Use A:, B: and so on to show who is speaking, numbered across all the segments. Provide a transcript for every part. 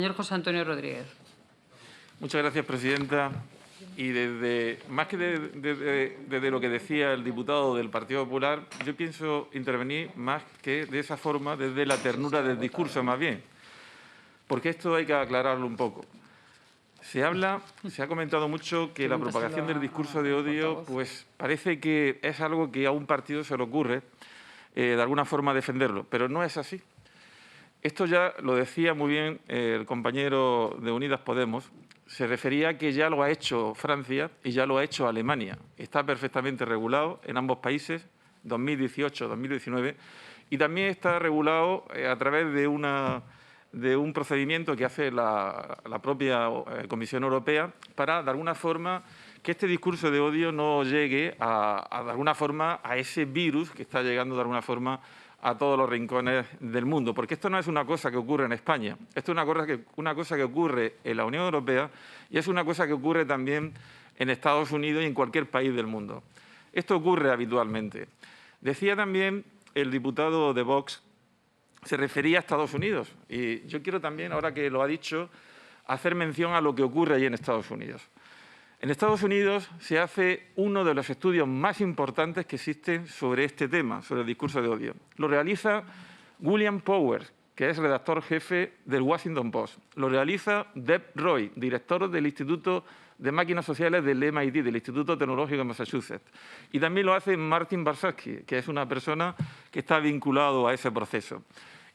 A: Señor José Antonio Rodríguez.
B: Muchas gracias, presidenta. Y más que desde lo que decía el diputado del Partido Popular, yo pienso intervenir más que de esa forma, desde la ternura del discurso más bien. Porque esto hay que aclararlo un poco. Se ha comentado mucho que la propagación del discurso de odio, pues parece que es algo que a un partido se le ocurre de alguna forma defenderlo, pero no es así. Esto ya lo decía muy bien el compañero de Unidas Podemos, se refería a que ya lo ha hecho Francia y ya lo ha hecho Alemania. Está perfectamente regulado en ambos países, 2018, 2019, y también está regulado a través de un procedimiento que hace la propia Comisión Europea para, de alguna forma, que este discurso de odio no llegue de alguna forma, a ese virus que está llegando, de alguna forma, a todos los rincones del mundo. Porque esto no es una cosa que ocurre en España, esto es una cosa que ocurre en la Unión Europea y es una cosa que ocurre también en Estados Unidos y en cualquier país del mundo. Esto ocurre habitualmente. Decía también el diputado de Vox, se refería a Estados Unidos. Y yo quiero también, ahora que lo ha dicho, hacer mención a lo que ocurre allí en Estados Unidos. En Estados Unidos se hace uno de los estudios más importantes que existen sobre este tema, sobre el discurso de odio. Lo realiza William Powers, que es redactor jefe del Washington Post. Lo realiza Deb Roy, director del Instituto de Máquinas Sociales del MIT, del Instituto Tecnológico de Massachusetts. Y también lo hace Martin Barsatsky, que es una persona que está vinculado a ese proceso.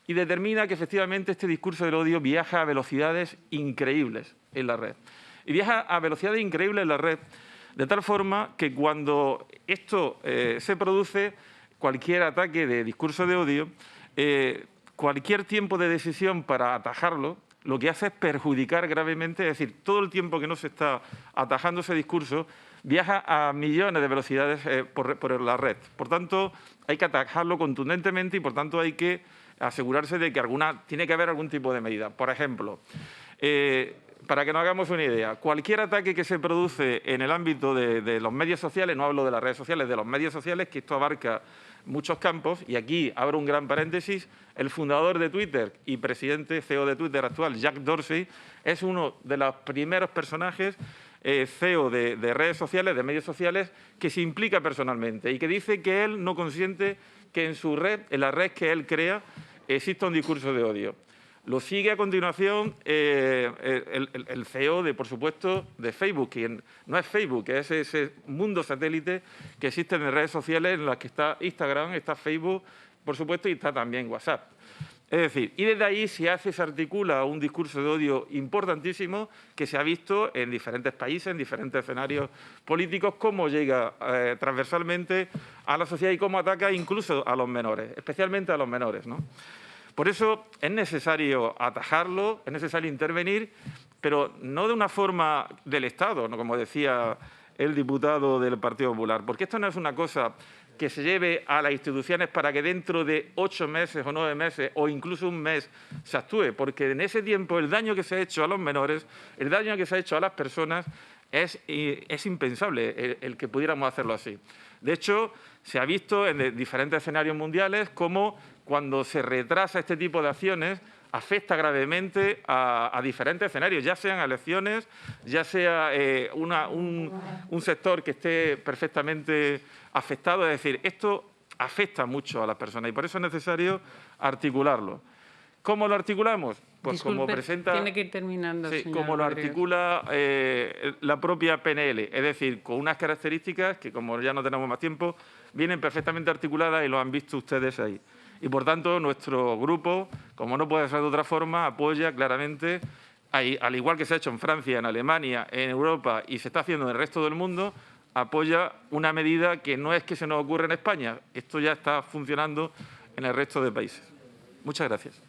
B: Y determina que efectivamente este discurso del odio viaja a velocidades increíbles en la red. Y viaja a velocidades increíbles en la red, de tal forma que cuando esto se produce, cualquier ataque de discurso de odio, cualquier tiempo de decisión para atajarlo, lo que hace es perjudicar gravemente, es decir, todo el tiempo que no se está atajando ese discurso, viaja a millones de velocidades por la red. Por tanto, hay que atajarlo contundentemente y, por tanto, hay que asegurarse de que tiene que haber algún tipo de medida. Por ejemplo, para que nos hagamos una idea, cualquier ataque que se produce en el ámbito de los medios sociales, no hablo de las redes sociales, de los medios sociales, que esto abarca muchos campos, y aquí abro un gran paréntesis, el fundador de Twitter y presidente CEO de Twitter actual, Jack Dorsey, es uno de los primeros personajes CEO de redes sociales, de medios sociales, que se implica personalmente y que dice que él no consiente que en su red, en la red que él crea, exista un discurso de odio. Lo sigue a continuación el CEO, por supuesto, de Facebook, que no es Facebook, que es ese mundo satélite que existe en redes sociales en las que está Instagram, está Facebook, por supuesto, y está también WhatsApp. Es decir, y desde ahí se articula un discurso de odio importantísimo que se ha visto en diferentes países, en diferentes escenarios políticos, cómo llega transversalmente a la sociedad y cómo ataca incluso a los menores, especialmente a los menores, ¿no? Por eso es necesario atajarlo, es necesario intervenir, pero no de una forma del Estado, ¿no?, como decía el diputado del Partido Popular, porque esto no es una cosa que se lleve a las instituciones para que dentro de 8 meses o 9 meses o incluso un mes se actúe, porque en ese tiempo el daño que se ha hecho a los menores, el daño que se ha hecho a las personas es impensable el que pudiéramos hacerlo así. De hecho, se ha visto en diferentes escenarios mundiales cómo cuando se retrasa este tipo de acciones afecta gravemente a diferentes escenarios, ya sean elecciones, ya sea un sector que esté perfectamente afectado. Es decir, esto afecta mucho a las personas y por eso es necesario articularlo. ¿Cómo lo articulamos? Pues
A: disculpe,
B: como presenta,
A: tiene que ir terminando,
B: sí,
A: señor
B: como lo
A: Rodríguez.
B: articula la propia PNL, es decir, con unas características que, como ya no tenemos más tiempo, vienen perfectamente articuladas y lo han visto ustedes ahí. Y, por tanto, nuestro grupo, como no puede ser de otra forma, apoya claramente, al igual que se ha hecho en Francia, en Alemania, en Europa y se está haciendo en el resto del mundo, apoya una medida que no es que se nos ocurra en España, esto ya está funcionando en el resto de países. Muchas gracias.